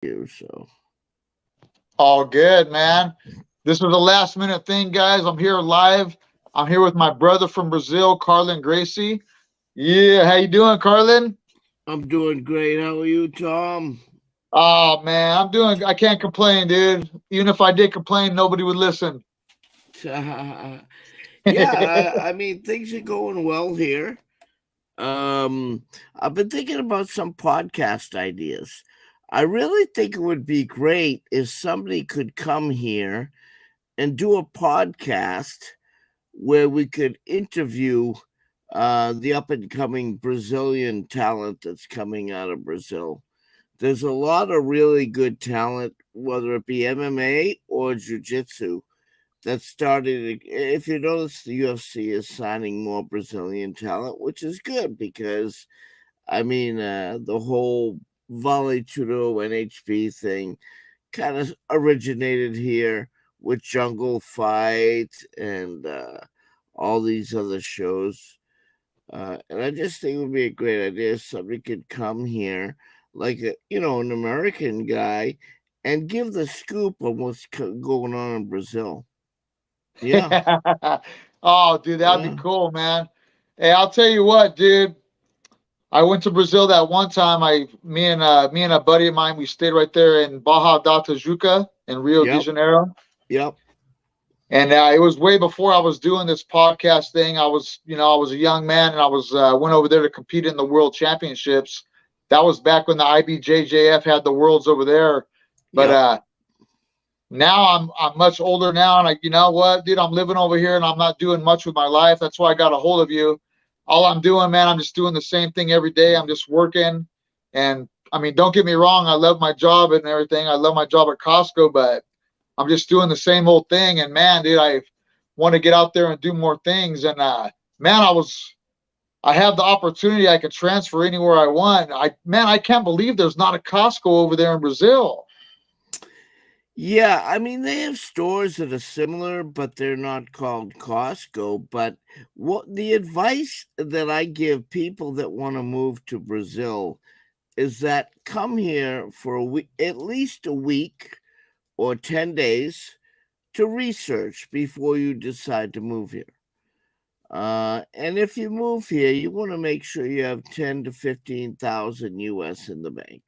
you. So All good, man. This was a last minute thing, guys. I'm here live. I'm here with my brother from Brazil, Carlan Gracie. Yeah, how you doing, Carlan? I'm doing great. How are you, Tom? Oh man, I can't complain, dude. Even if I did complain, nobody would listen. Yeah, I mean things are going well here. Um, I've been thinking about some podcast ideas. I really think it would be great if somebody could come here and do a podcast where we could interview the up and coming Brazilian talent that's coming out of Brazil. There's a lot of really good talent, whether it be MMA or jiu-jitsu, that started. If you notice, the UFC is signing more Brazilian talent, which is good because, I mean, the whole Vale Tudo NHB thing kind of originated here with Jungle Fight and all these other shows. And I just think it would be a great idea if somebody could come here, like an American guy, and give the scoop on what's going on in Brazil. Yeah, Oh, dude, that'd be yeah, cool, man. Hey, I'll tell you what, dude. I went to Brazil that one time. Me and a buddy of mine, we stayed right there in Barra da Tijuca in Rio de yep, Janeiro. yep, And it was way before I was doing this podcast thing. I was a young man, and I was went over there to compete in the World Championships. That was back when the IBJJF had the Worlds over there. But yep. now I'm much older now, and you know what, dude, I'm living over here, and I'm not doing much with my life. That's why I got a hold of you. All I'm doing, man, I'm just doing the same thing every day. I'm just working, and I mean, don't get me wrong, I love my job and everything. I love my job at Costco, but I'm just doing the same old thing. And man, dude, I want to get out there and do more things. And man, I have the opportunity. I can transfer anywhere I want. I can't believe there's not a Costco over there in Brazil. Yeah, I mean they have stores that are similar, but they're not called Costco. But what the advice that I give people that want to move to Brazil is that come here for a week, at least a week or 10 days to research before you decide to move here. And if you move here, you want to make sure you have 10 to 15,000 US in the bank.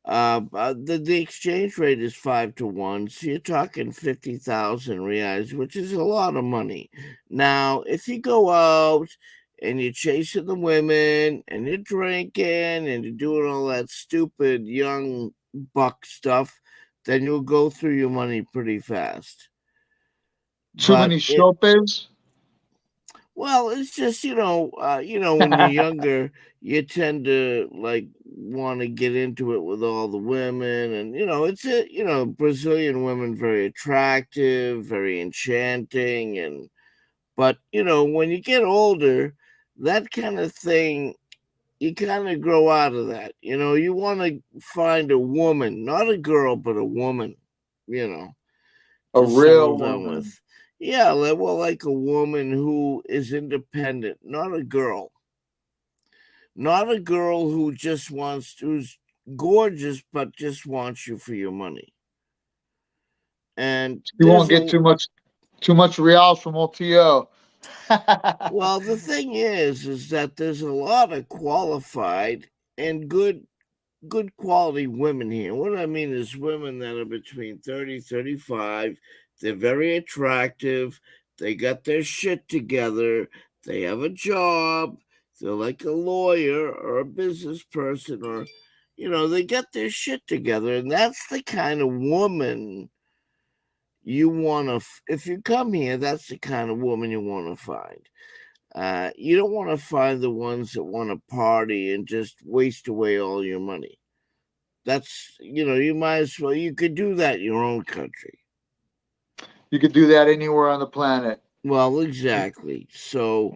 The exchange rate is 5 to 1, so you're talking 50,000 reais, which is a lot of money. Now, if you go out and you're chasing the women and you're drinking and you're doing all that stupid young buck stuff, then you'll go through your money pretty fast. Too But many it chopes. Well, it's just when you're younger, you tend to like want to get into it with all the women, and Brazilian women very attractive, very enchanting, and but when you get older, that kind of thing you kind of grow out of that. You want to find a woman, not a girl, but a woman. You know, A to settle real down woman. with. Yeah, like a woman who is independent, not a girl. Not a girl who's gorgeous but just wants you for your money. And You there's won't get a too much reals from OTO. well, the thing is that there's a lot of qualified and good quality women here. What I mean is women that are between 30, 35. They're very attractive. They got their shit together. They have a job. They're like a lawyer or a business person or they get their shit together. And that's the kind of woman you want to, if you come here, that's the kind of woman you want to find. You don't want to find the ones that want to party and just waste away all your money. That's you might as well you could do that in your own country. You could do that anywhere on the planet. Well, exactly. So,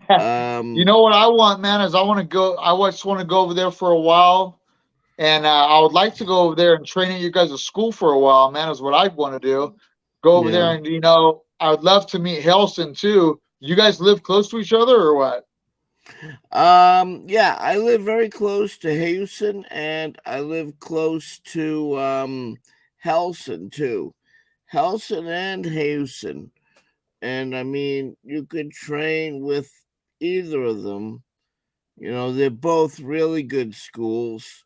You um, know what I want, man, is I want to go. I just want to go over there for a while, and I would like to go over there and train at you guys' school for a while, man. Is what I'd want to do. Go over yeah. there, and I would love to meet Helson too. You guys live close to each other, or what? Yeah, I live very close to Houston, and I live close to Helson too. Helson and Houston. And I mean, you could train with either of them. You know, they're both really good schools.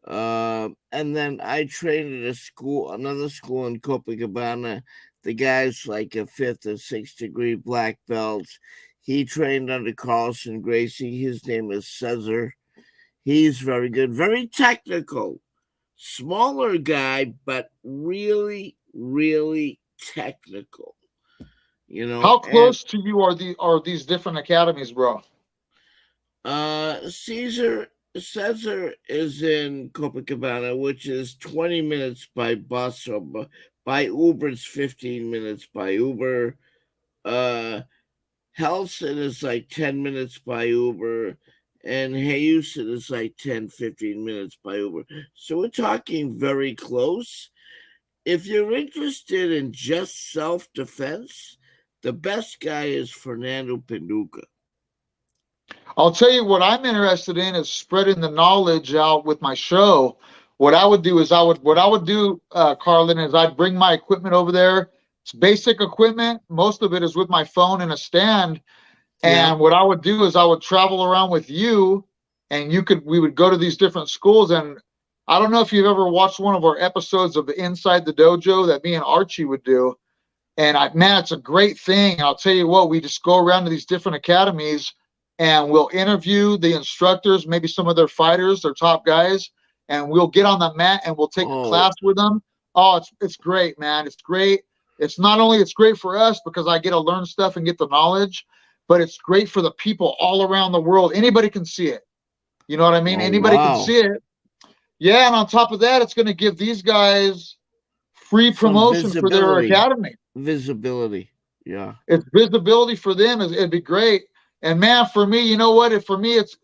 And then I trained at a school, another school in Copacabana. The guy's like a fifth or sixth degree black belt. He trained under Carlan Gracie. His name is Cesar. He's very good, very technical. Smaller guy, but really, really technical. You know, How and close to you are these different academies, bro? Cesar is in Copacabana, which is 20 minutes by bus, or by Uber it's 15 minutes by Uber. Uh Helson is like 10 minutes by Uber, and Houston is like 10-15 minutes by Uber. So we're talking very close. If you're interested in just self-defense, the best guy is Fernando Pinduca. I'll tell you what I'm interested in is spreading the knowledge out with my show. What I would do is Carlin, is I'd bring my equipment over there. It's basic equipment. Most of it is with my phone and a stand. Yeah. And what I would do is I would travel around with you, and we would go to these different schools. And I don't know if you've ever watched one of our episodes of the Inside the Dojo that me and Archie would do. And man, it's a great thing. I'll tell you what, we just go around to these different academies and we'll interview the instructors, maybe some of their fighters, their top guys, and we'll get on the mat and we'll take a Oh, class with them. Oh, it's great, man. It's great. It's not only it's great for us because I get to learn stuff and get the knowledge, but it's great for the people all around the world. Anybody can see it. You know what I mean? oh, Anybody can wow. see it. Yeah, and on top of that, it's going to give these guys free Some promotion for their visibility. academy. Visibility. Yeah. It's visibility for them. It'd be great. And man, for me, you know what? For me, it's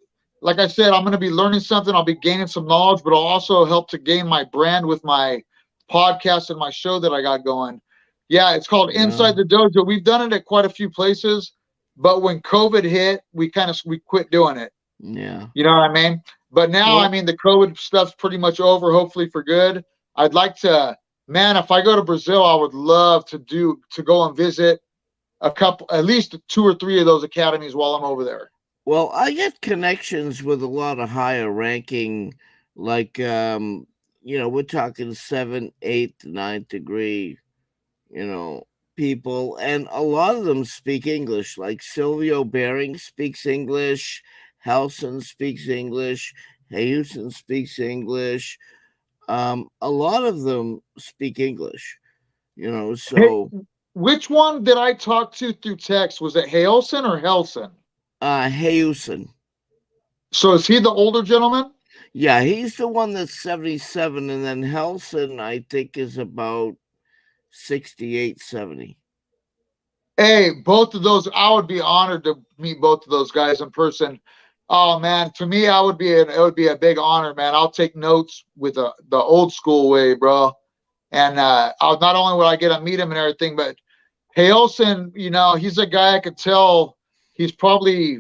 like I said, I'm going to be learning something. I'll be gaining some knowledge, but I'll also help to gain my brand with my podcast and my show that I got going. Yeah, it's called Yeah. Inside the Dojo. We've done it at quite a few places, but when COVID hit, we quit doing it. Yeah. You know what I mean? But now, I Well, mean, the COVID stuff's pretty much over, hopefully for good. I'd like to, man, if I go to Brazil, I would love to go and visit a couple, at least two or three of those academies while I'm over there. well, I get connections with a lot of higher ranking, like we're talking seventh, eighth, ninth degree, you know, people, and a lot of them speak English. Like Silvio Bering speaks English, Helson speaks English, Houston speaks English. A lot of them speak English, Hey, so which one did I talk to through text? Was it Halson or Helson? Houston. So is he the older gentleman? Yeah, he's the one that's 77, and then Helson, I think, is about 68, 70. Hey, both of those, I would be honored to meet both of those guys in person. Oh man, to me, it would be a big honor, man. I'll take notes with the old school way, bro. And I'll not only would I get to meet him and everything, but Hayelson, he's a guy I could tell he's probably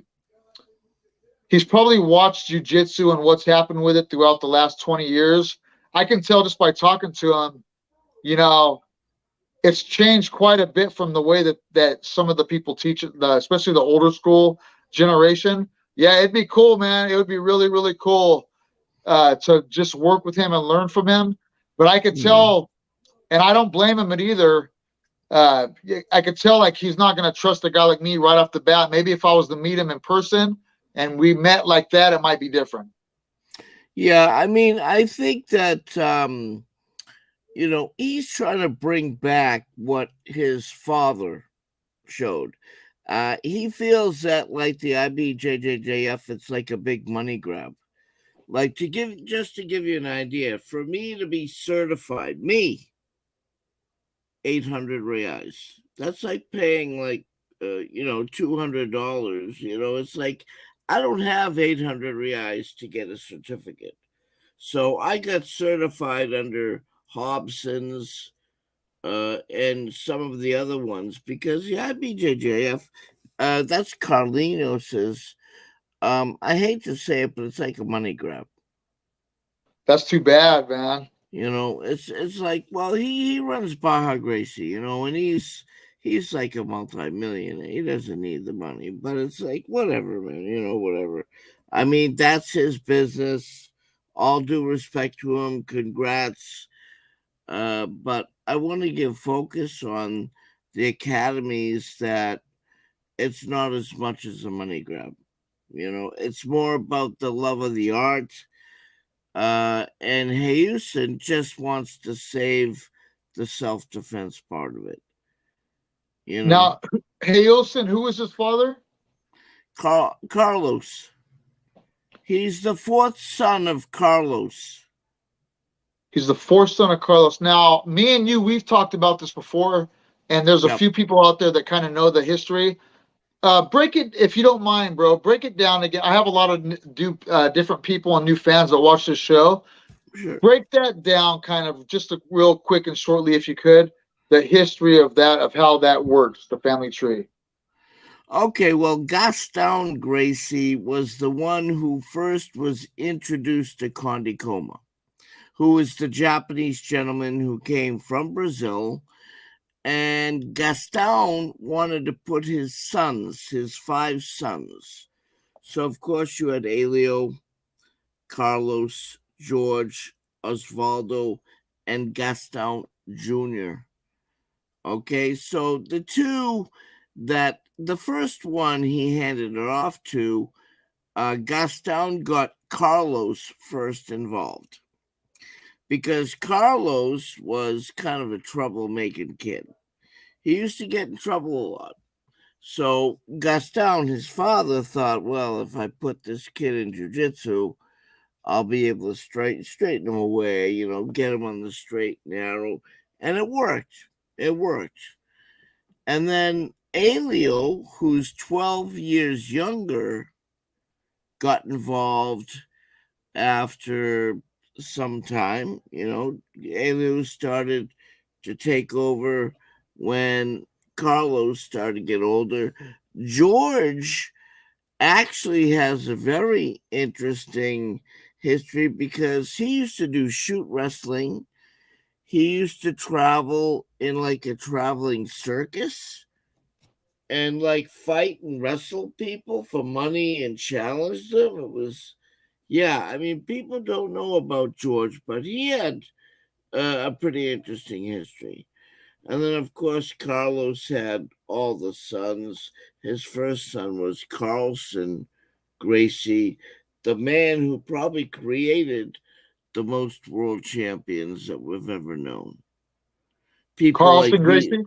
watched jujitsu and what's happened with it throughout the last 20 years. I can tell just by talking to him, you know, it's changed quite a bit from the way that some of the people teach it, especially the older school generation. Yeah, it'd be cool, man. It would be really, really cool to just work with him and learn from him. But I could Yeah. tell, and I don't blame him either. I could tell like he's not going to trust a guy like me right off the bat. Maybe if I was to meet him in person and we met like that, it might be different. Yeah, I mean, I think that he's trying to bring back what his father showed. He feels that, like the IBJJF, it's like a big money grab. Like, to give you an idea, for me to be certified, 800 reais. That's like paying like $200. It's like I don't have 800 reais to get a certificate. So I got certified under Hobson's and some of the other ones because, yeah, BJJF, that's Carlinos's. I hate to say it, but it's like a money grab. That's too bad, man. It's like, well, he runs Baja Gracie, and he's like a multi-millionaire. He doesn't need the money, but it's like whatever, man. Whatever. I mean, that's his business. All due respect to him. Congrats. But I want to give focus on the academies that it's not as much as a money grab. It's more about the love of the art. And Houston just wants to save the self-defense part of it. You know, Now, Hailson, who was his father? Carlos. He's the fourth son of Carlos. He's the fourth son of Carlos. Now, me and you, we've talked about this before, and there's a Yep. few people out there that kind of know the history. Break it, if you don't mind, bro. Break it down again. I have a lot of different people and new fans that watch this show. Sure. Break that down, kind of just real quick and shortly, if you could. The history of that, of how that works, the family tree. Okay, well, Gaston Gracie was the one who first was introduced to Conde Coma, who was the Japanese gentleman who came from Brazil. And Gaston wanted to put his 5 sons. So, of course, you had Elio, Carlos, George, Osvaldo, and Gaston Jr. Okay, so the first one he handed it off to, Gaston got Carlos first involved because Carlos was kind of a troublemaking kid. He used to get in trouble a lot. So Gaston, his father, thought, well, if I put this kid in jiu-jitsu, I'll be able to straighten him away, get him on the straight and narrow. And it worked. It worked. And then Elio, who's 12 years younger, got involved after some time. Elio started to take over when Carlos started to get older. George actually has a very interesting history because he used to do shoot wrestling. He used to travel in like a traveling circus and like fight and wrestle people for money and challenge them. It was, yeah, I mean, people don't know about George, but he had a pretty interesting history. And then, of course, Carlos had all the sons. His first son was Carlson Gracie, the man who probably created the most world champions that we've ever known. People like Carlson Gracie?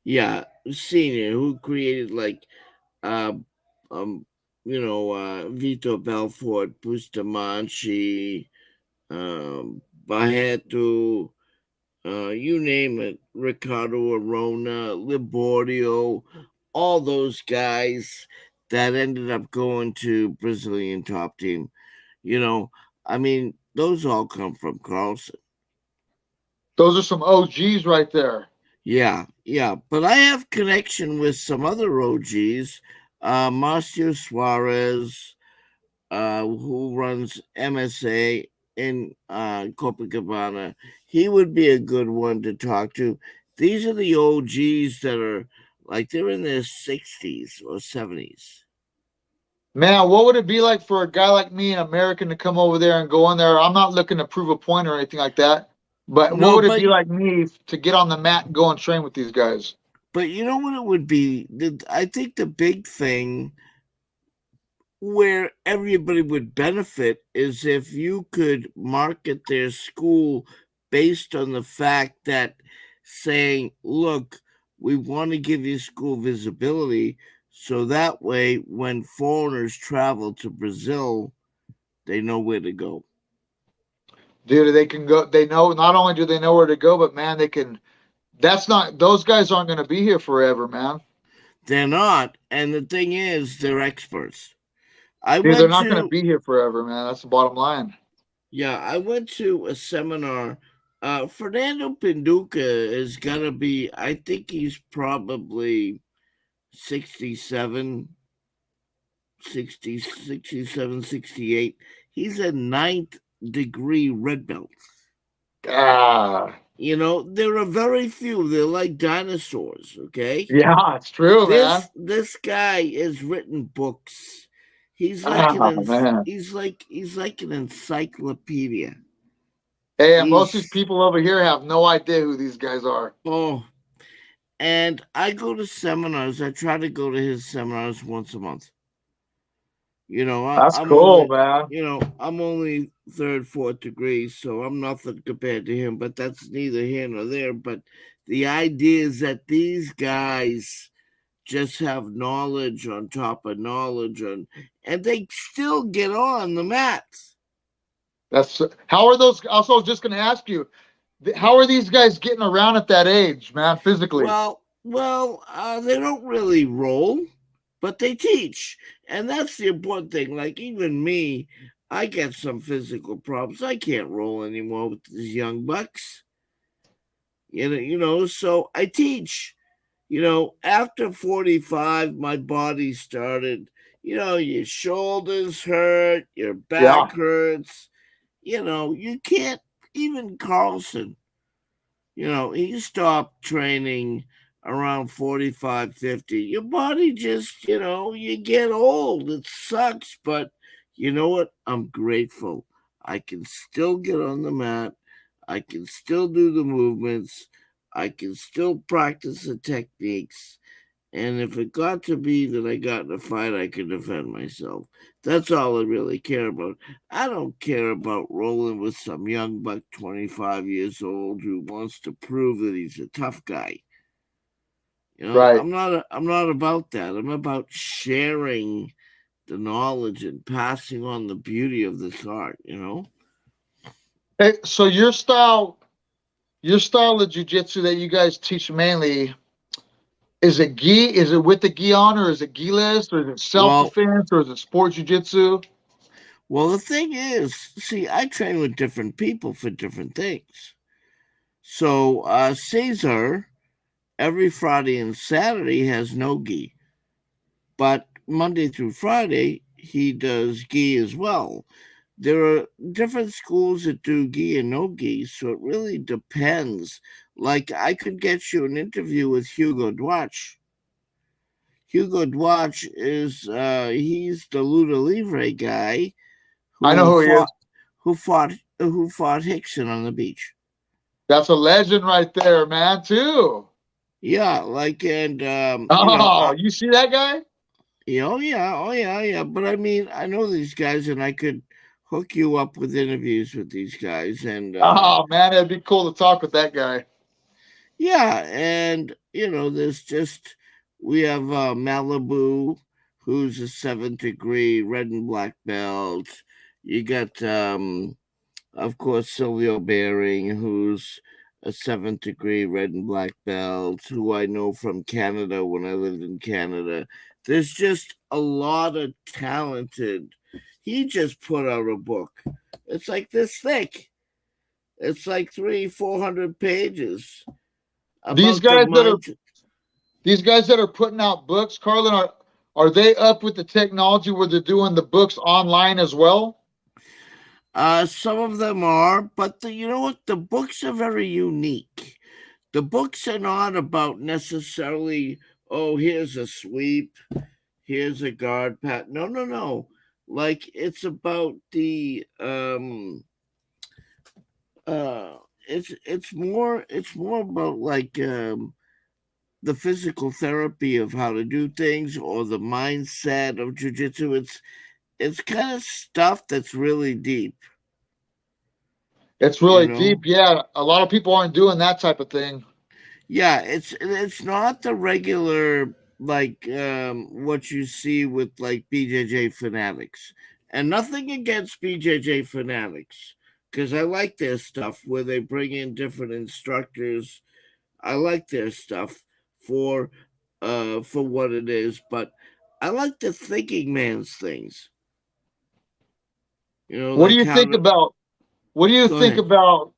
yeah, Senior, who created like, uh, um, Vito Belfort, Bustamante, Barreto, you name it, Ricardo Arona, Liborio, all those guys that ended up going to Brazilian top team. You know, I mean, those all come from Carlson. Those are some OGs right there. Yeah, yeah. But I have connection with some other OGs. Marcio Suarez, who runs MSA in Copacabana. He would be a good one to talk to. These are the OGs that are like they're in their 60s or 70s. Man, what would it be like for a guy like me, an American, to come over there and go in there? I'm not looking to prove a point or anything like that, but what No, would it but be like me to get on the mat and go and train with these guys? you know what it would be? I think the big thing where everybody would benefit is if you could market their school based on the fact that saying, look, we want to give your school visibility so that way when foreigners travel to Brazil, they know where to go. Dude, they can go. They know, not only do they know where to go, but man, they can. That's not. Those guys aren't going to be here forever, man. They're not. And the thing is, they're experts. I Dude, they're went not going to to be here forever, man. That's the bottom line. Yeah, I went to a seminar. Fernando Pinduca is gonna be. I think he's probably 67. 60, 67, 68. He's a ninth degree red belt. Ah, There are very few. They're like dinosaurs, okay? yeah, it's true, man. This guy has written books. Ah, man. He's like an encyclopedia. Hey, and most of these He's people over here have no idea who these guys are. oh, and I go to seminars. I try to go to his seminars once a month. That's I'm cool, only, man. I'm only third, fourth degree, so I'm nothing compared to him. But that's neither here nor there. But the idea is that these guys just have knowledge on top of knowledge, and they still get on the mats. That's how are those? Also, I was just going to ask you, how are these guys getting around at that age, man, physically? They don't really roll, but they teach, and that's the important thing. Like even me, I get some physical problems. I can't roll anymore with these young bucks. So I teach. After 45, my body started. Your shoulders hurt, your Yeah, back hurts. You can't. Even Carlson, he stopped training around 45, 50. Your body just, you get old. It sucks, but you know what? I'm grateful. I can still get on the mat. I can still do the movements. I can still practice the techniques. And if it got to be that I got in a fight, I could defend myself. That's all I really care about. I don't care about rolling with some young buck 25 years old who wants to prove that he's a tough guy. right. I'm not about that. I'm about sharing the knowledge and passing on the beauty of this art. Hey, so your style of jujitsu that you guys teach mainly, is it gi? Is it with the gi on, or is it gi-less, or is it self Well, defense, or is it sport jujitsu? well, the thing is, see, I train with different people for different things. So Caesar every Friday and Saturday has no gi, but Monday through Friday he does gi as well. There are different schools that do gi and no gi, so it really depends. Like I could get you an interview with Hugo Dwatch. Hugo Dwatch is he's the Luda Livre guy I know who who he is. fought who fought Hickson on the beach. That's a legend right there, man. Too. Yeah, like and Oh, you see that guy? yeah, oh yeah. But I mean, I know these guys, and I could hook you up with interviews with these guys, and Oh man, it'd be cool to talk with that guy. yeah, and there's just we have Malibu, who's a seventh degree red and black belt. You got of course, Silvio Bering, who's a seventh degree red and black belt, who I know from Canada when I lived in Canada. There's just a lot of talented. He just put out a book. It's like this thick. It's like 400 pages These about the guys that are mind. these guys that are putting out books, Carlin, are they up with the technology where they're doing the books online as well? Some of them are, but you know what? The books are very unique. The books are not about necessarily, oh, here's a sweep, here's a guard pat. No, no, no. Like it's about it's more about like the physical therapy of how to do things or the mindset of jujitsu. It's kind of stuff that's really deep, It's you really deep. know. Yeah, a lot of people aren't doing that type of thing. Yeah, it's not the regular like what you see with like BJJ fanatics. And nothing against BJJ fanatics because I like their stuff where they bring in different instructors. I like their stuff for for what it is, but I like the thinking man's things. What do Like you how think to about what do you go think ahead. about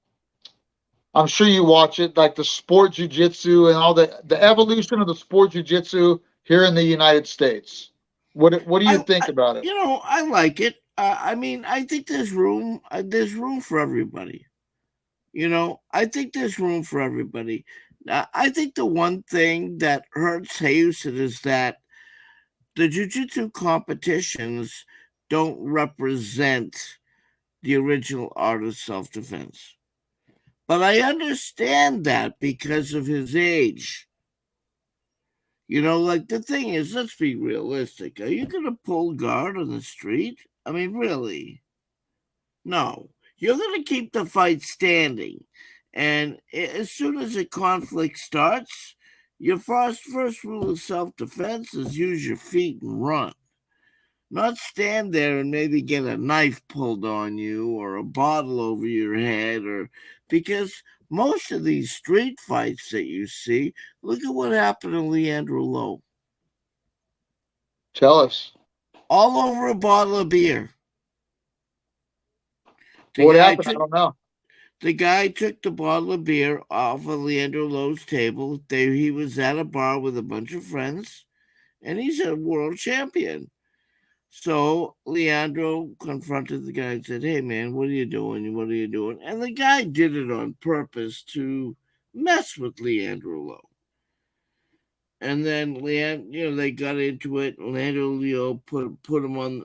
I'm sure you watch it, like the sport jujitsu and all the evolution of the sport jujitsu here in the United States. What do you think about it? I like it. I mean, I think there's room. There's room for everybody. I think there's room for everybody. I think the one thing that hurts Houston is that the jiu-jitsu competitions don't represent the original art of self-defense. But I understand that because of his age. Like the thing is, let's be realistic. Are you going to pull guard on the street? I mean, really? No. You're going to keep the fight standing. And as soon as a conflict starts, your first rule of self defense is use your feet and run. Not stand there and maybe get a knife pulled on you or a bottle over your head, or because most of these street fights that you see, look at what happened to Leandro Lowe. Tell us. All over a bottle of beer. The What guy happened? I took don't know. the guy took the bottle of beer off of Leandro Lowe's table. There he was at a bar with a bunch of friends, and he's a world champion. So Leandro confronted the guy and said, "Hey man, what are you doing? What are you doing?" And the guy did it on purpose to mess with Leandro Lowe. And then they got into it. Leandro Lowe put him on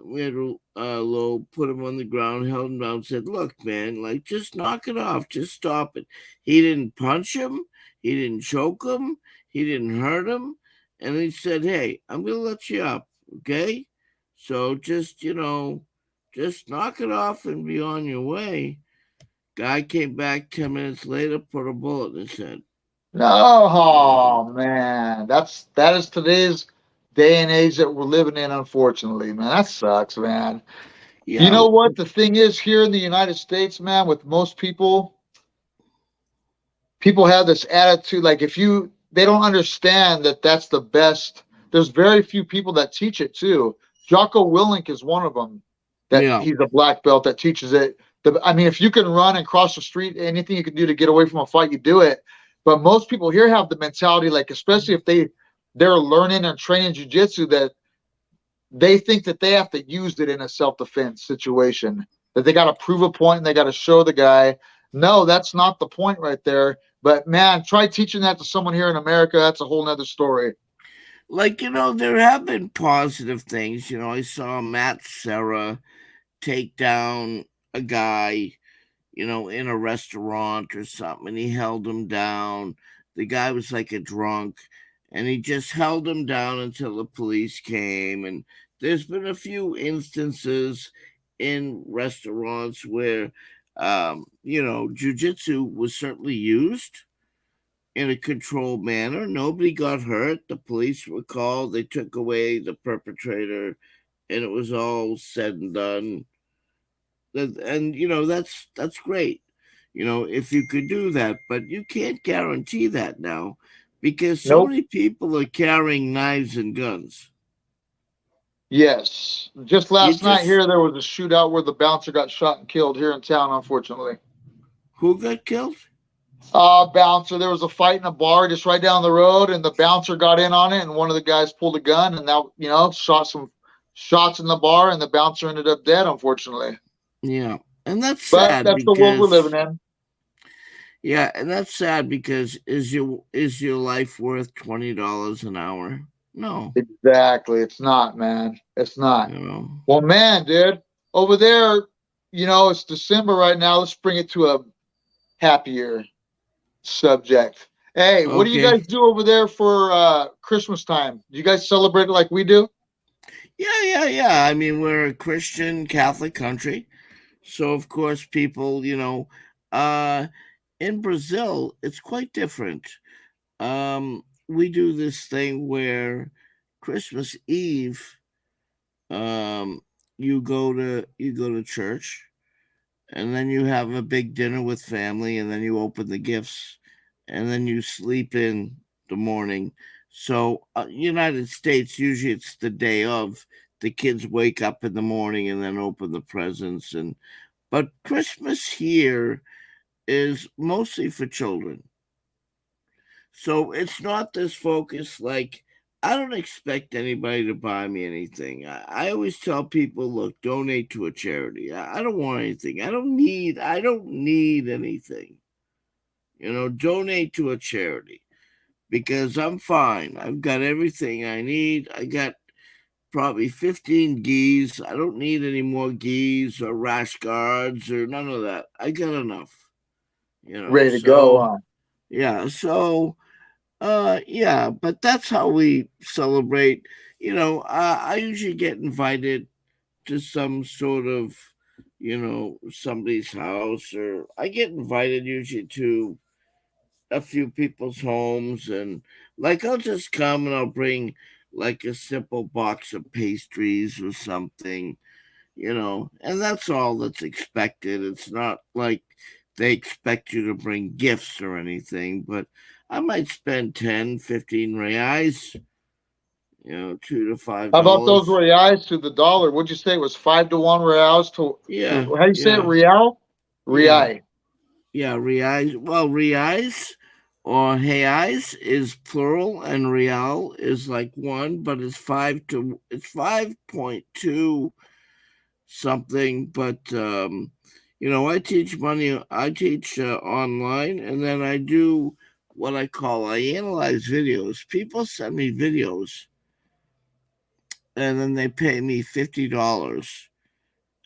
the ground, held him down, said, "Look, man, like just knock it off, just stop it." He didn't punch him, he didn't choke him, he didn't hurt him, and he said, "Hey, I'm gonna let you up, okay? So just knock it off and be on your way." Guy came back 10 minutes later, put a bullet in his head. No, oh man, that is today's day and age that we're living in. Unfortunately, man, that sucks, man. You Yeah, know what the thing is here in the United States, man? With most people, people have this attitude like if you they don't understand that that's the best. There's very few people that teach it too. Jocko Willink is one of them. That yeah. he's a black belt that teaches it. I mean, if you can run and cross the street, anything you can do to get away from a fight, you do it. But most people here have the mentality, like especially if they're learning and training jujitsu, that they think that they have to use it in a self defense situation. That they got to prove a point and they got to show the guy. No, that's not the point right there. But man, try teaching that to someone here in America. That's a whole nother story. Like, there have been positive things. I saw Matt Serra take down a guy, in a restaurant or something, and he held him down. The guy was like a drunk, and he just held him down until the police came. And there's been a few instances in restaurants where, jujitsu was certainly used in a controlled manner. Nobody got hurt. The police were called. They took away the perpetrator, and it was all said and done. And that's great. If you could do that, but you can't guarantee that now because so Nope. many people are carrying knives and guns. Yes. Just You last night just here, there was a shootout where the bouncer got shot and killed here in town, unfortunately. Who got killed? Bouncer. There was a fight in a bar just right down the road, and the bouncer got in on it, and one of the guys pulled a gun, and now shot some shots in the bar, and the bouncer ended up dead, unfortunately. Yeah, and that's But sad that's the world we're living because in. is your life worth $20 an hour? No, Exactly. It's not, man. It's not. you know. Well, man, dude, over there, it's December right now. Let's bring it to a happier subject. Hey, what do you Okay. guys do over there for Christmas time? Do you guys celebrate it like we do? Yeah. I mean, we're a Christian Catholic country, so of course people, uh, in Brazil, it's quite different. We do this thing where Christmas Eve, um, you go to church, and then you have a big dinner with family, and then you open the gifts, and then you sleep in the morning. So, United States, usually it's the day of. The kids wake up in the morning and then open the presents, but Christmas here is mostly for children. So it's not this focus like I don't expect anybody to buy me anything. I always tell people, look, donate to a charity. I don't want anything. I don't need anything. Donate to a charity because I'm fine. I've got everything I need. I got probably 15 geese. I don't need any more geese or rash guards or none of that. I got enough. Ready to go So on. yeah, yeah, but that's how we celebrate. I usually get invited to some sort of, somebody's house, or I get invited usually to a few people's homes, and like I'll just come and I'll bring like a simple box of pastries or something, and that's all that's expected. It's not like they expect you to bring gifts or anything, but I might spend 10, 15 reais, two to five How about those dollars. reais to the dollar? Would you say it was 5 to 1 reals Yeah, how do you say it? yeah, Real? yeah, Real. yeah. Reais. Well, reais or reais is plural, and real is like one, but it's 5.2 something. But I teach online, and then I do what I analyze videos. People send me videos, and then they pay me $50.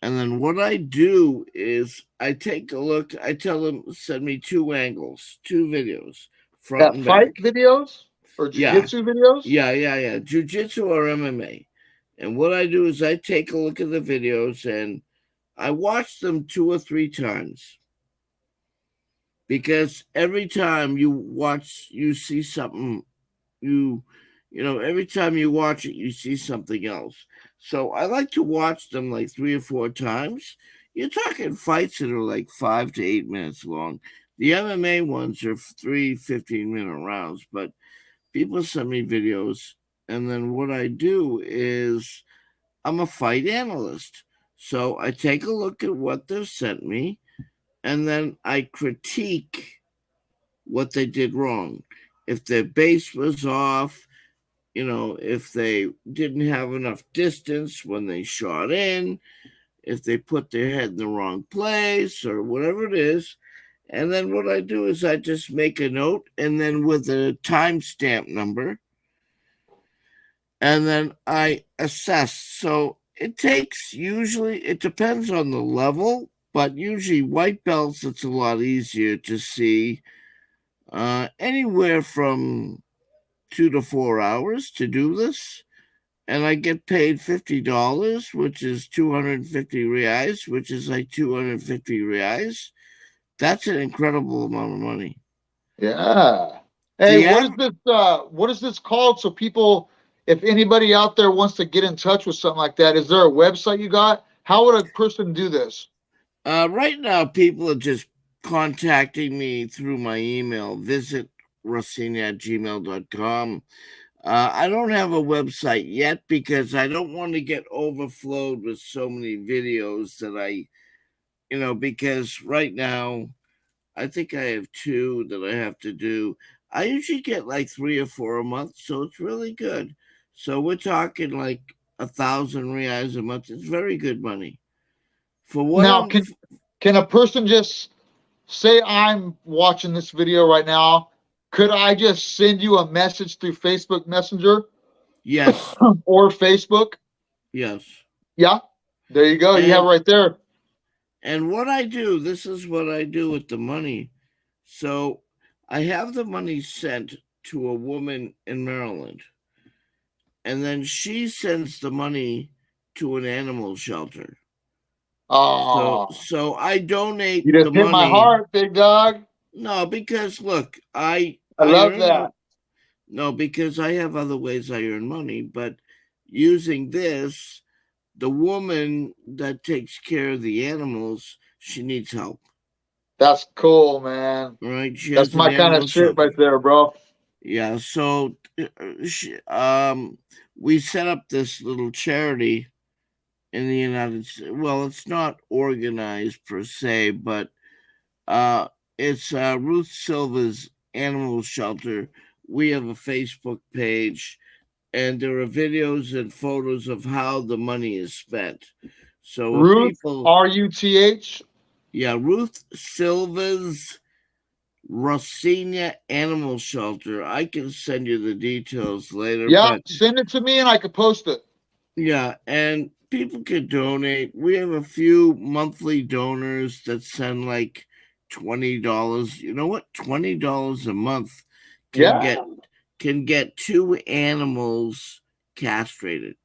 And then what I do is I take a look. I tell them, send me two angles, two videos, front That and fight back. videos or Yeah, jujitsu videos? yeah. Jiu-jitsu or MMA. And what I do is I take a look at the videos and I watch them two or three times, because every time you watch, you see something. You, every time you watch it, you see something else. So I like to watch them like three or four times. You're talking fights that are like 5 to 8 minutes long. The MMA ones are three 15-minute rounds, but people send me videos. And then what I do is I'm a fight analyst. So I take a look at what they've sent me, and then I critique what they did wrong. If their base was off, if they didn't have enough distance when they shot in, if they put their head in the wrong place, or whatever it is. And then what I do is I just make a note, and then with a timestamp number, and then I assess. So it depends on the level, but usually white belts, it's a lot easier to see, anywhere from 2 to 4 hours to do this. And I get paid $50, which is 250 reais, which is like 250 reais. That's an incredible amount of money. Yeah. Hey, The av- what is this called? So people, if anybody out there wants to get in touch with something like that, is there a website you got? How would a person do this? right now, people are just contacting me through my email. Visit rossini@gmail.com. I don't have a website yet because I don't want to get overflowed with so many videos that because right now I think I have two that I have to do. I usually get like three or four a month, so it's really good. So we're talking like 1,000 reais a month. It's very good money for what Now, I'm. can a person just say I'm watching this video right now? Could I just send you a message through Facebook Messenger Yes, or Facebook? yes, Yeah, there you go. You have it and right there. what I do. This is what I do with the money. So I have the money sent to a woman in Maryland, and then she sends the money to an animal shelter. Oh, So I donate you the just hit my money. heart, big dog. No, because look, I I love earn that. mo- no, because I have other ways I earn money, but using this, the woman that takes care of the animals, she needs help. That's cool, man. Right? She That's has an my kind of animal shit shelter. right there, bro. Yeah, so we set up this little charity in the United States. Well, it's not organized per se, but Uh, it's Ruth Silva's Animal Shelter. We have a Facebook page, and there are videos and photos of how the money is spent. So if Ruth, people, Ruth. yeah, Ruth Silva's Rocinha Animal Shelter. I can send you the details later, Yeah, but send it to me and I could post it. yeah, and people can donate. We have a few monthly donors that send like $20. You know what? $20 a month can Yeah, get can get two animals castrated.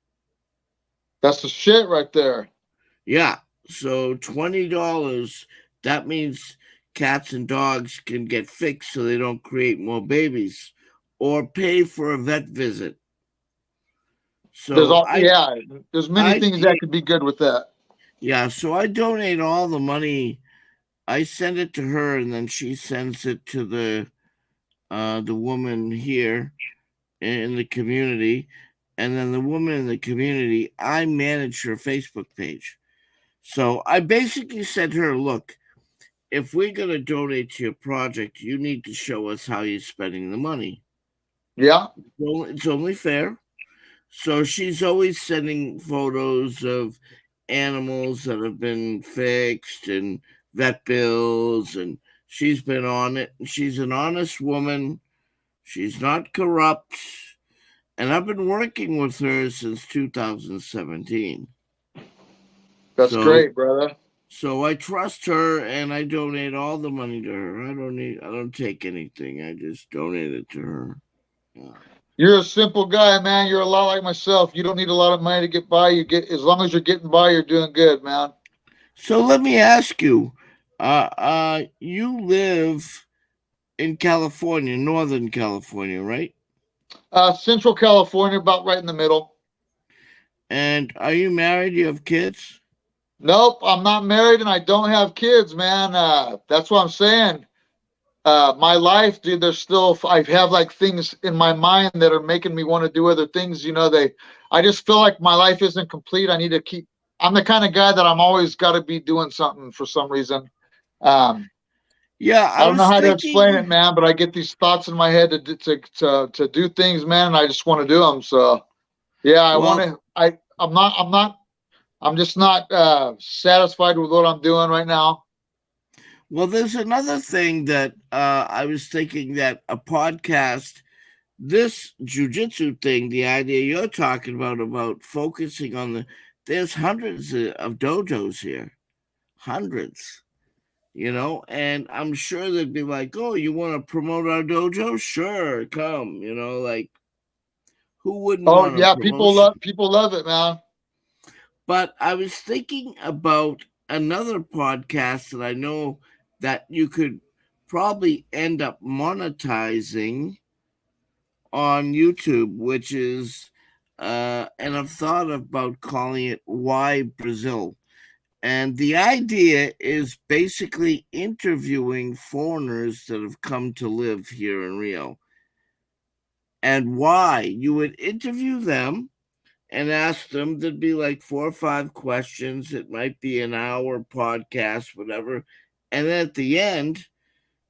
that's the shit right there. Yeah. So $20, that means cats and dogs can get fixed so they don't create more babies or pay for a vet visit. There's So all yeah, there's many I things that could be good with that. yeah, so I donate all the money. I send it to her and then she sends it to the woman here in the community, and then the woman in the community, I manage her Facebook page. So I basically said to her, look, if we're going to donate to your project, you need to show us how you're spending the money. Yeah. Well, it's only fair. So she's always sending photos of animals that have been fixed and vet bills, and she's been on it. She's an honest woman. She's not corrupt. And I've been working with her since 2017. That's So great, brother. so I trust her and I donate all the money to her. I don't take anything. I just donate it to her. Yeah. You're a simple guy, man. You're a lot like myself. You don't need a lot of money to get by. You get as long as you're getting by, you're doing good, man. So let me ask you, you live in California, Northern California, right? Central California, about right in the middle. And are you married? You have kids? Nope, I'm not married and I don't have kids, man. That's what I'm saying. My life, dude, there's still, I have like things in my mind that are making me want to do other things. I just feel like my life isn't complete. I need to keep, I'm the kind of guy that I'm always got to be doing something for some reason. Um, Yeah, I I don't know was how to explain it, thinking. man, but I get these thoughts in my head to do things, man, and I just want to do them. So yeah, I want Well, to. I'm just not satisfied with what I'm doing right now. well, there's another thing that I was thinking that a podcast, this jujitsu thing, the idea you're talking about focusing on there's hundreds of dojos here, hundreds, and I'm sure they'd be like, oh, you want to promote our dojo? Sure, come, like who wouldn't Oh want a yeah, promotion? people love it, man. But I was thinking about another podcast that I know that you could probably end up monetizing on YouTube, which is, and I've thought about calling it Why Brazil. And the idea is basically interviewing foreigners that have come to live here in Rio and why. You would interview them and ask them. There'd be like 4 or 5 questions. It might be an hour podcast, whatever. And then at the end,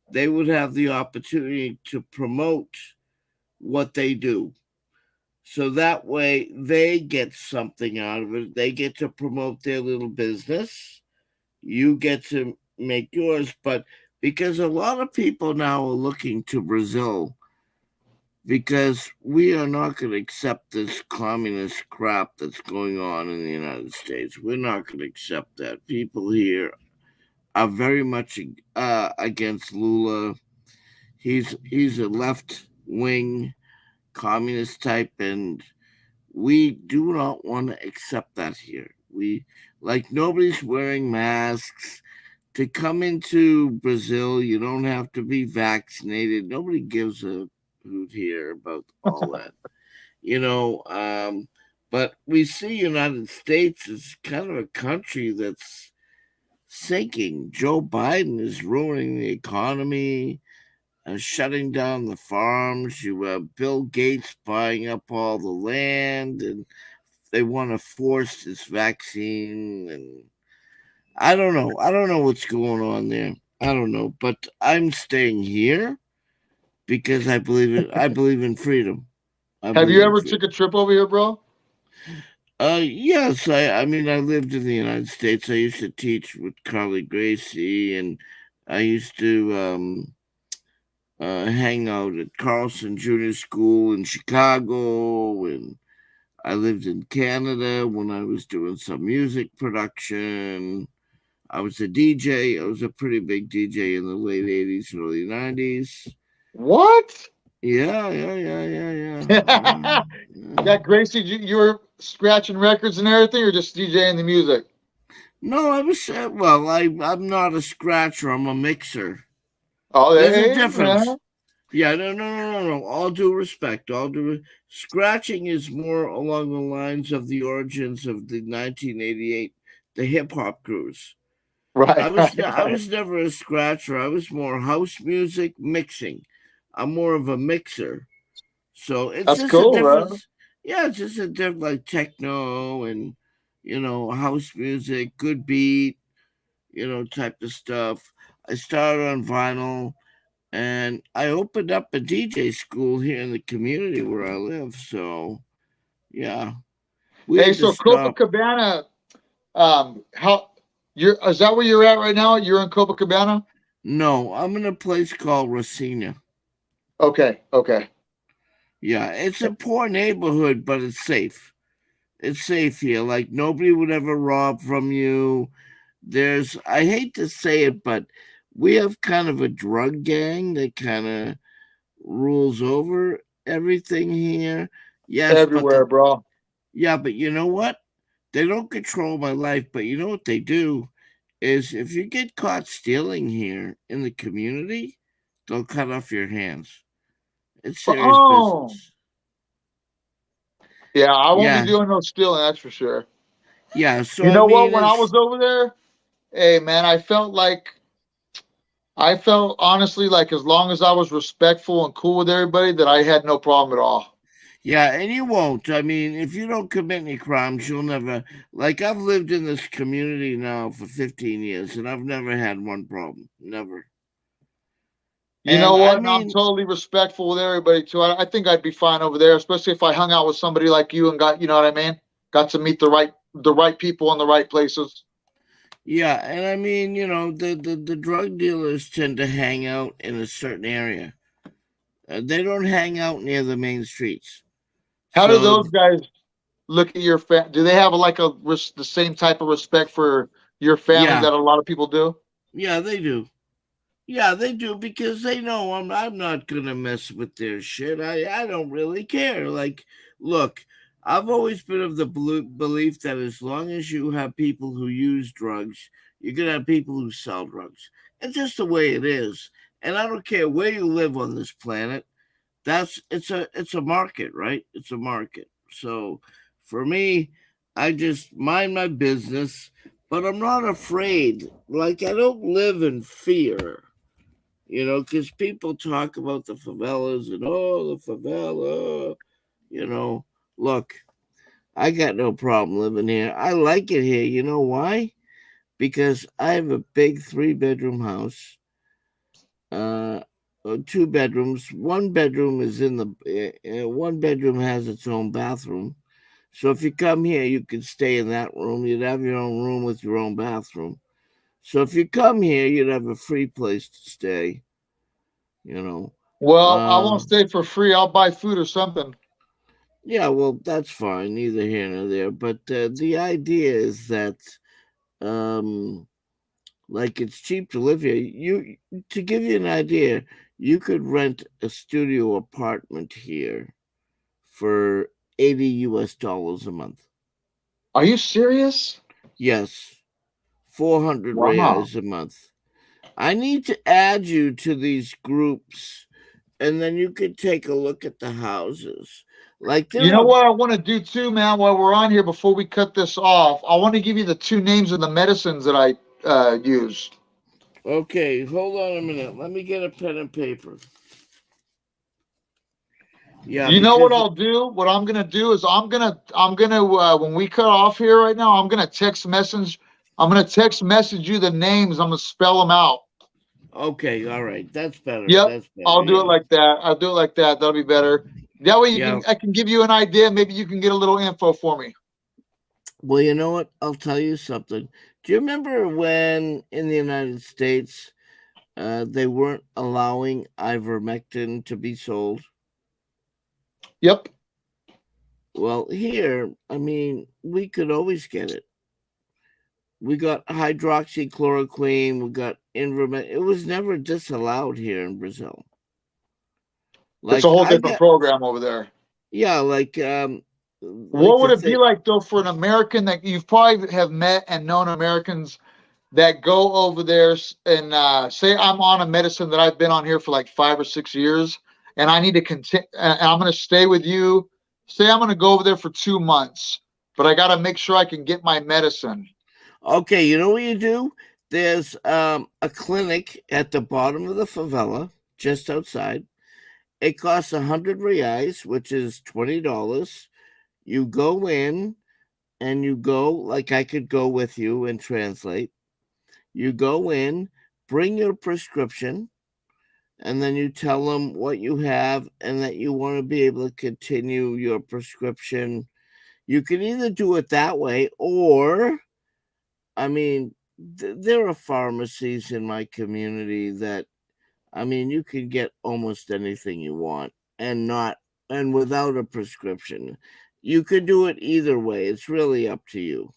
they would have the opportunity to promote what they do. So that way they get something out of it. They get to promote their little business. You get to make yours. But because a lot of people now are looking to Brazil, because we are not going to accept this communist crap that's going on in the United States. We're not going to accept that. People here are very much against Lula. He's a left wing communist type, and we do not want to accept that here. We like nobody's wearing masks. To come into Brazil, you don't have to be vaccinated. Nobody gives a hoot here about all that, you know. But we see United States as kind of a country that's sinking. Joe Biden is ruining the economy, shutting down the farms. You have Bill Gates buying up all the land, and they want to force this vaccine. And I don't know. I don't know what's going on there. I don't know, but I'm staying here because I believe in freedom. I've Have you lived in ever fear. took a trip over here, bro? Yes, I mean, I lived in the United States. I used to teach with Carlan Gracie, and I used to hang out at Carlson Junior School in Chicago, and I lived in Canada when I was doing some music production. I was a DJ. I was a pretty big DJ in the late 80s, early 90s. What? Yeah, yeah, yeah, yeah, yeah. Yeah. That Gracie, you were scratching records and everything, or just DJing the music? No, I was, well, I'm not a scratcher, I'm a mixer. Oh, There's a hey, difference. man. Yeah, no, no, no, no, no. All due respect, scratching is more along the lines of the origins of the 1988, the hip hop crews. Right, right, I right. was never a scratcher. I was more house music mixing. I'm more of a mixer. So it's That's just a cool, bro. difference. Yeah, it's just a different, like techno and house music, good beat, type of stuff. I started on vinyl, and I opened up a DJ school here in the community where I live. So yeah, we Hey, had to so stop. Copacabana, how you're? Is that where you're at right now? You're in Copacabana? No, I'm in a place called Racina. Okay, okay. Yeah, it's a poor neighborhood, but it's safe. It's safe here. Like nobody would ever rob from you. I hate to say it, but we have kind of a drug gang that kind of rules over everything here. Yes, Everywhere, bro. but you know what? They don't control my life, but you know what they do is if you get caught stealing here in the community, they'll cut off your hands. It's serious Oh, business. yeah. I won't be Yeah, doing no stealing. That's for sure. yeah. So You I know what? mean, When I it's was over there, hey, man, I felt honestly like as long as I was respectful and cool with everybody, that I had no problem at all. yeah, and you won't. I mean, if you don't commit any crimes, you'll never. Like I've lived in this community now for 15 years, and I've never had one problem. Never. You And know I what? And I'm mean, totally respectful with everybody too. I think I'd be fine over there, especially if I hung out with somebody like you and got, you know what I mean? Got to meet the right people in the right places. yeah, and I mean, the drug dealers tend to hang out in a certain area. They don't hang out near the main streets. How do So, those guys look at your Do they have like the same type of respect for your family yeah, that a lot of people do? yeah, they do. Yeah, they do because they know I'm not gonna mess with their shit. I don't really care. Like, look, I've always been of the belief that as long as you have people who use drugs, you're gonna have people who sell drugs. It's just the way it is. And I don't care where you live on this planet. It's a market, right? It's a market. So for me, I just mind my business, but I'm not afraid. Like I don't live in fear. Because people talk about the favelas and the favela. You know, look, I got no problem living here. I like it here. You know why? Because I have a big 3 bedroom house. Uh, 2 bedrooms. One bedroom is in one bedroom has its own bathroom. So if you come here, you could stay in that room. You'd have your own room with your own bathroom. So if you come here, you'd have a free place to stay. You know. Well, I won't Uh, stay for free. I'll buy food or something. yeah, well, that's fine. Neither here nor there. But the idea is that, um, like, it's cheap to live here. To give you an idea, you could rent a studio apartment here for $80 a month. Are you serious? Yes, 400 Wow. reais a month. I need to add you to these groups, and then you could take a look at the houses. Like You there know are. what I want to do too, man, while we're on here before we cut this off? I want to give you the two names of the medicines that I use. Okay, hold on a minute. Let me get a pen and paper. Yeah, You know what because I'll do? What I'm gonna do is I'm gonna when we cut off here right now, I'm gonna text message you the names. I'm gonna spell them out. okay, all right, that's better. Yep. That's better. I'll do it Yeah. like that. I'll do it like that. That'll be better. That way Yeah. I can give you an idea. Maybe you can get a little info for me. Well, you know what? I'll tell you something. Do you remember when in the United States they weren't allowing ivermectin to be sold? Yep. Well, here, I mean, we could always get it. We got hydroxychloroquine, we got ivermectin. It was never disallowed here in Brazil. It's a Like whole I different get, program over there. yeah, What like would the it be thing. like though for an American that you've probably have met and known Americans that go over there and say I'm on a medicine that I've been on here for like 5 or 6 years, and I need to continue, and I'm going to stay with you. Say I'm going to go over there for 2 months, but I got to make sure I can get my medicine. Okay, you know what you do? There's a clinic at the bottom of the favela, just outside. It costs 100 reais, which is $20. You go in and you go, like I could go with you and translate. You go in, bring your prescription, and then you tell them what you have and that you want to be able to continue your prescription. You can either do it that way, or, I mean, there are pharmacies in my community that, I mean, you can get almost anything you want and not, and without a prescription. You could do it either way. It's really up to you.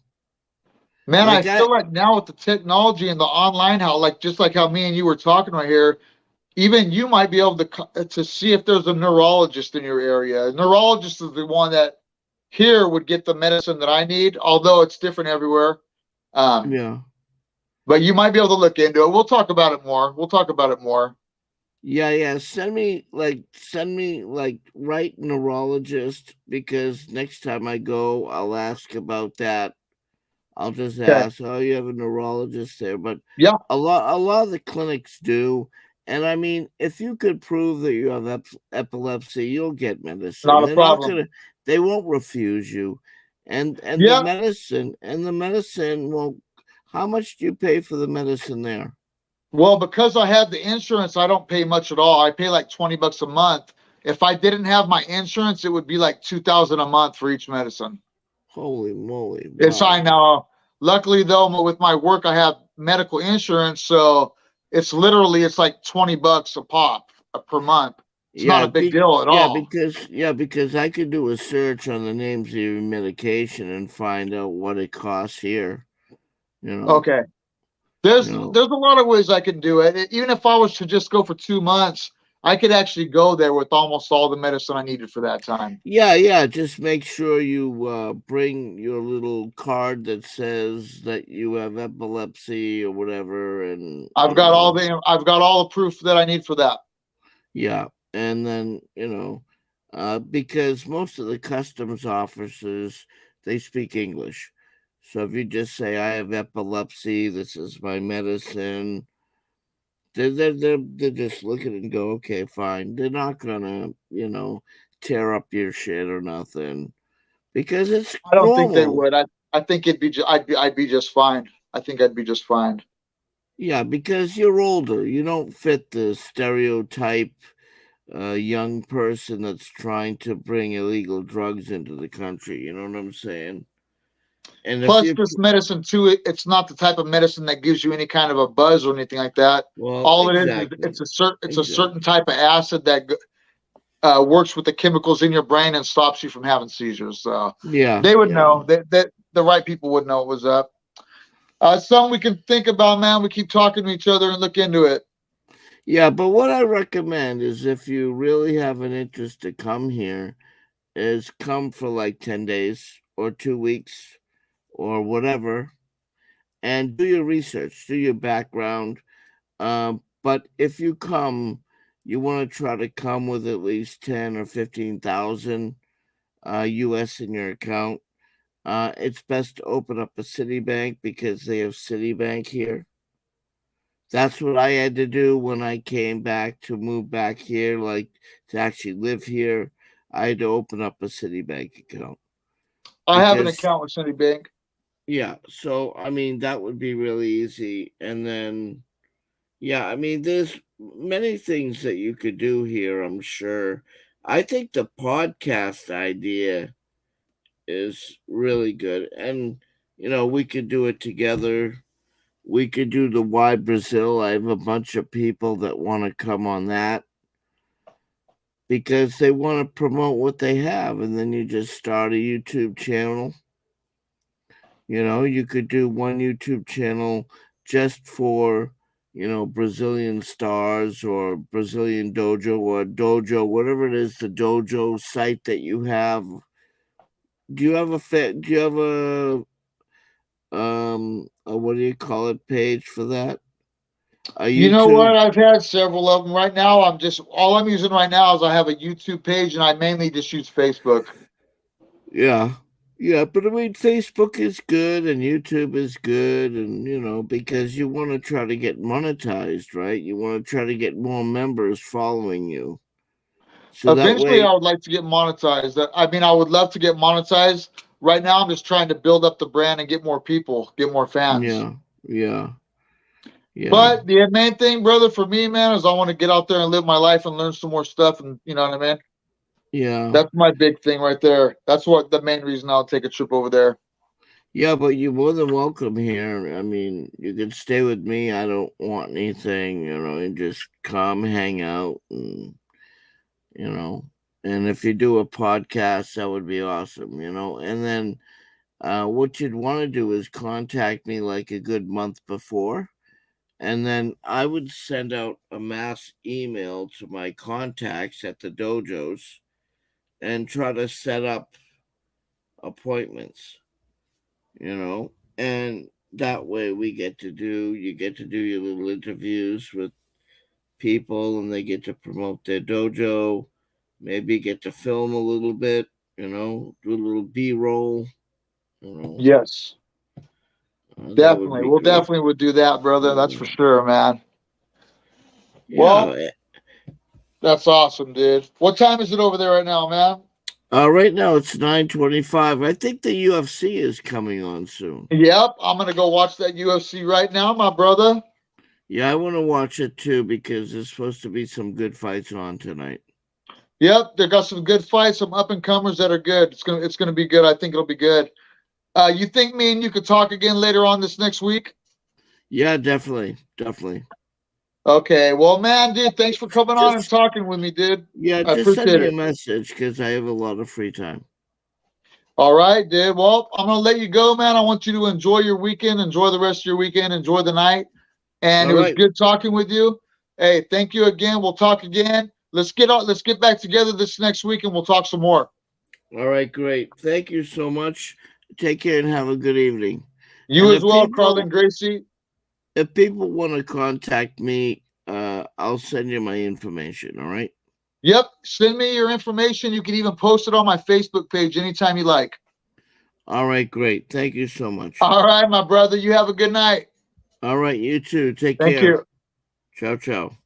Man, I Like I, feel like now with the technology and the online, how like just like how me and you were talking right here, even you might be able to see if there's a neurologist in your area. A neurologist is the one that here would get the medicine that I need, although it's different everywhere. Um, yeah. but you might be able to look into it. We'll talk about it more. We'll talk about it more. Yeah, yeah. Send me like right neurologist, because next time I go, I'll ask about that. I'll just Okay. ask, oh, you have a neurologist there, but Yeah, a lot of the clinics do. And I mean, if you could prove that you have epilepsy, you'll get medicine. not a They're not problem. gonna, they won't refuse you. And Yeah. the medicine, well, how much do you pay for the medicine there? Well, because I have the insurance, I don't pay much at all. I pay like $20 a month. If I didn't have my insurance, it would be like 2,000 a month for each medicine. Holy moly! It's I Wow. know. Luckily though, with my work, I have medical insurance, so it's like $20 a pop per month. It's not Yeah, a big deal at all. because I could do a search on the names of your medication and find out what it costs here. You know, Okay. you know. There's a lot of ways I can do it. Even if I was to just go for 2 months, I could actually go there with almost all the medicine I needed for that time. Yeah, yeah. Just make sure you bring your little card that says that you have epilepsy or whatever, and I've got all the proof that I need for that. yeah, and then because most of the customs officers, they speak English. So if you just say I have epilepsy, this is my medicine, they're just looking and go, okay, fine. They're not gonna tear up your shit or nothing, because it's I don't think they normal. would. I think I'd be just fine. I think I'd be just fine. Yeah, because you're older. You don't fit the stereotype young person that's trying to bring illegal drugs into the country. You know what I'm saying? And if Plus, you, this medicine too, it's not the type of medicine that gives you any kind of a buzz or anything like that. well, All it is exactly, it's a certain exactly. type of acid that works with the chemicals in your brain and stops you from having seizures. So Yeah, they would yeah, know that the right people would know it was up. Something we can think about, man. We keep talking to each other and look into it. yeah. But what I recommend is, if you really have an interest to come here, is come for like 10 days or 2 weeks or whatever, and do your research, do your background. But if you come, you want to try to come with at least 10 or 15,000 US in your account. It's best to open up a Citibank, because they have Citibank here. That's what I had to do when I came back to move back here, like to actually live here. I had to open up a Citibank account I have an because, account with Citibank. yeah. So I mean, that would be really easy, and then yeah, I mean, there's many things that you could do here, I'm sure. I think the podcast idea is really good. And, we could do it together. We could do the Why Brazil. I have a bunch of people that want to come on that because they want to promote what they have. And then you just start a YouTube channel. You could do one YouTube channel just for, Brazilian stars or Brazilian dojo or dojo, whatever it is, the dojo site that you have. Do you have do you have a what do you call it, page for that? A You know YouTube? what? I've had several of them. Right now, all I'm using right now is I have a YouTube page, and I mainly just use Facebook. Yeah. Yeah, but I mean, Facebook is good and YouTube is good, and because you want to try to get monetized, right? You want to try to get more members following you. So that Eventually, way, I would like to get monetized. I mean, I would love to get monetized. Right now, I'm just trying to build up the brand and get more people, get more fans. yeah, yeah, yeah, But the main thing, brother, for me, man, is I want to get out there and live my life and learn some more stuff. And you know what I mean? yeah, That's my big thing right there. That's what the main reason I'll take a trip over there. yeah. But you're more than welcome here. I mean, you can stay with me. I don't want anything, and just come hang out, you know. And if you do a podcast, that would be awesome. And then what you'd want to do is contact me like a good month before. And then I would send out a mass email to my contacts at the dojos and try to set up appointments. And that way you get to do your little interviews with people and they get to promote their dojo, maybe get to film a little bit, do a little B-roll, you know, Yes, that would definitely. be We'll great. definitely would do that, brother. That's for Mm. sure, man. Yeah. Well, that's awesome, dude. What time is it over there right now, man? Right now it's 9:25. I think the UFC is coming on soon. Yep, I'm gonna go watch that UFC right now, my brother. Yeah, I want to watch it too because there's supposed to be some good fights on tonight. Yep, they got some good fights, some up and comers that are good. It's gonna be good. I think it'll be good. You think me and you could talk again later on this next week? Yeah, definitely, definitely. Okay. Well, man, dude, thanks for coming on and Just talking with me, dude. Yeah, I just send appreciate me a it. message because I have a lot of free time. All right, dude. Well, I'm gonna let you go, man. I want you to enjoy your weekend, enjoy the rest of your weekend, enjoy the night. And All it was right, good talking with you. Hey, thank you again. We'll talk again. Let's get back together this next week and we'll talk some more. all right, great. Thank you so much. Take care and have a good evening. You And as well, Carlan Gracie. if people want to contact me, I'll send you my information. All right. Yep. Send me your information. You can even post it on my Facebook page anytime you like. All right, great. Thank you so much. All right, my brother. You have a good night. All right, you too. Take Thank care. you. Ciao, ciao.